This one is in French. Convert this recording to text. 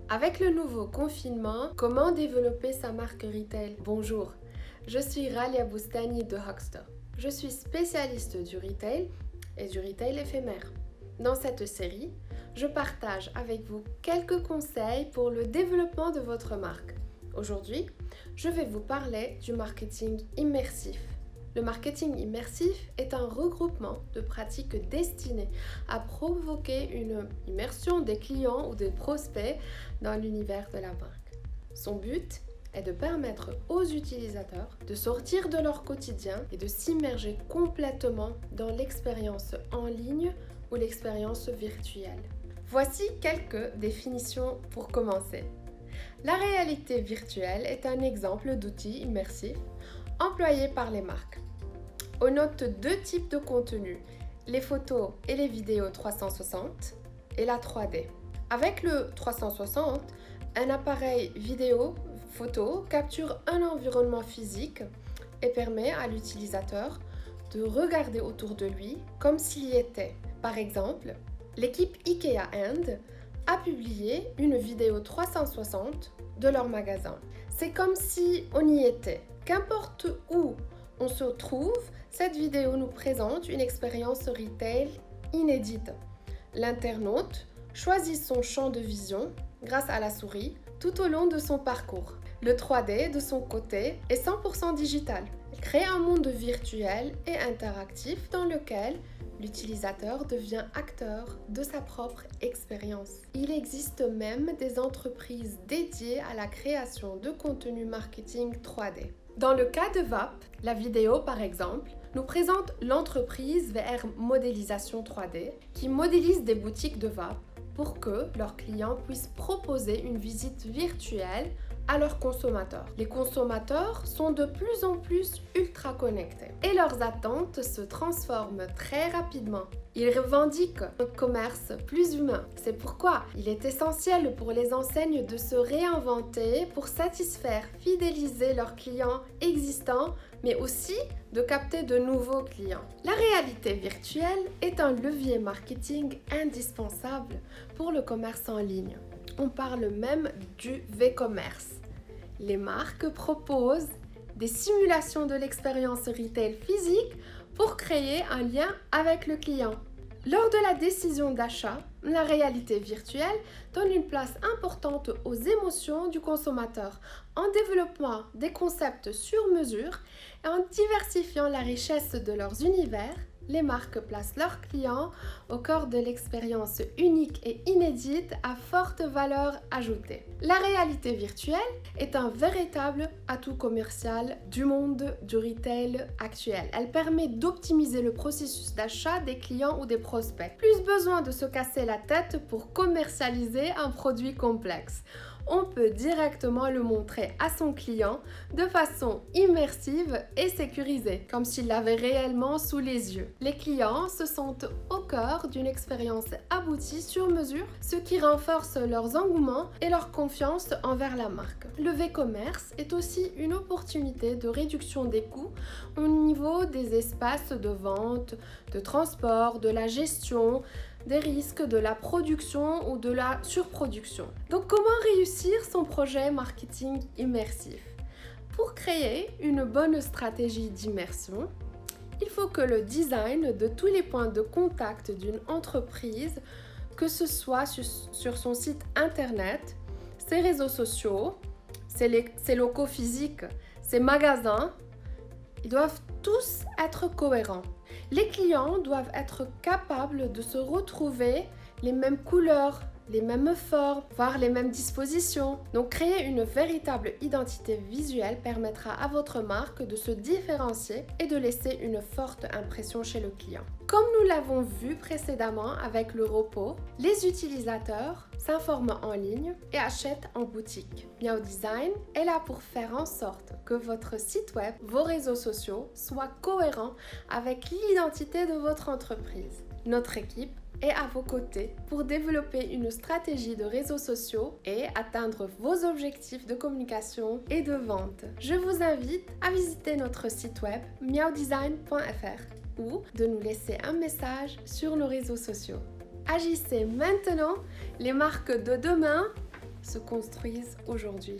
Avec le nouveau confinement, comment développer sa marque retail? Bonjour, je suis Ralia Boustani de Huckster. Je suis spécialiste du retail et du retail éphémère. Dans cette série, je partage avec vous quelques conseils pour le développement de votre marque. Aujourd'hui, je vais vous parler du marketing immersif. Le marketing immersif est un regroupement de pratiques destinées à provoquer une immersion des clients ou des prospects dans l'univers de la marque. Son but est de permettre aux utilisateurs de sortir de leur quotidien et de s'immerger complètement dans l'expérience en ligne ou l'expérience virtuelle. Voici quelques définitions pour commencer. La réalité virtuelle est un exemple d'outil immersif employé par les marques. On note deux types de contenus, les photos et les vidéos 360 et la 3D. Avec le 360, un appareil vidéo-photo capture un environnement physique et permet à l'utilisateur de regarder autour de lui comme s'il y était. Par exemple, l'équipe IKEA End a publié une vidéo 360 de leur magasin. C'est comme si on y était. Qu'importe où on se trouve, cette vidéo nous présente une expérience retail inédite. L'internaute choisit son champ de vision grâce à la souris tout au long de son parcours. Le 3D, de son côté, est 100% digital. Il crée un monde virtuel et interactif dans lequel l'utilisateur devient acteur de sa propre expérience. Il existe même des entreprises dédiées à la création de contenu marketing 3D. Dans le cas de VAP, la vidéo par exemple, nous présente l'entreprise VR Modélisation 3D qui modélise des boutiques de VAP pour que leurs clients puissent proposer une visite virtuelle à leurs consommateurs. Les consommateurs sont de plus en plus ultra connectés et leurs attentes se transforment très rapidement. Ils revendiquent un commerce plus humain. C'est pourquoi il est essentiel pour les enseignes de se réinventer pour satisfaire, fidéliser leurs clients existants, mais aussi de capter de nouveaux clients. La réalité virtuelle est un levier marketing indispensable pour le commerce en ligne. On parle même du V-commerce. Les marques proposent des simulations de l'expérience retail physique pour créer un lien avec le client. Lors de la décision d'achat, la réalité virtuelle donne une place importante aux émotions du consommateur en développant des concepts sur mesure et en diversifiant la richesse de leurs univers. Les marques placent leurs clients au cœur de l'expérience unique et inédite à forte valeur ajoutée. La réalité virtuelle est un véritable atout commercial du monde du retail actuel. Elle permet d'optimiser le processus d'achat des clients ou des prospects. Plus besoin de se casser la tête pour commercialiser un produit complexe. On peut directement le montrer à son client de façon immersive et sécurisée, comme s'il l'avait réellement sous les yeux. Les clients se sentent au cœur d'une expérience aboutie sur mesure, ce qui renforce leurs engouements et leur confiance envers la marque. Le V-commerce est aussi une opportunité de réduction des coûts au niveau des espaces de vente, de transport, de la gestion, des risques de la production ou de la surproduction. Donc comment réussir son projet marketing immersif? Pour créer une bonne stratégie d'immersion, il faut que le design de tous les points de contact d'une entreprise, que ce soit sur son site internet, ses réseaux sociaux, ses locaux physiques, ses magasins, ils doivent tous être cohérents. Les clients doivent être capables de se retrouver les mêmes couleurs, les mêmes formes, voire les mêmes dispositions. Donc créer une véritable identité visuelle permettra à votre marque de se différencier et de laisser une forte impression chez le client. Comme nous l'avons vu précédemment avec le repos, les utilisateurs s'informent en ligne et achètent en boutique. Miao Design est là pour faire en sorte que votre site web, vos réseaux sociaux soient cohérents avec l'identité de votre entreprise. Notre équipe est à vos côtés pour développer une stratégie de réseaux sociaux et atteindre vos objectifs de communication et de vente. Je vous invite à visiter notre site web miaodesign.fr ou de nous laisser un message sur nos réseaux sociaux. Agissez maintenant, les marques de demain se construisent aujourd'hui.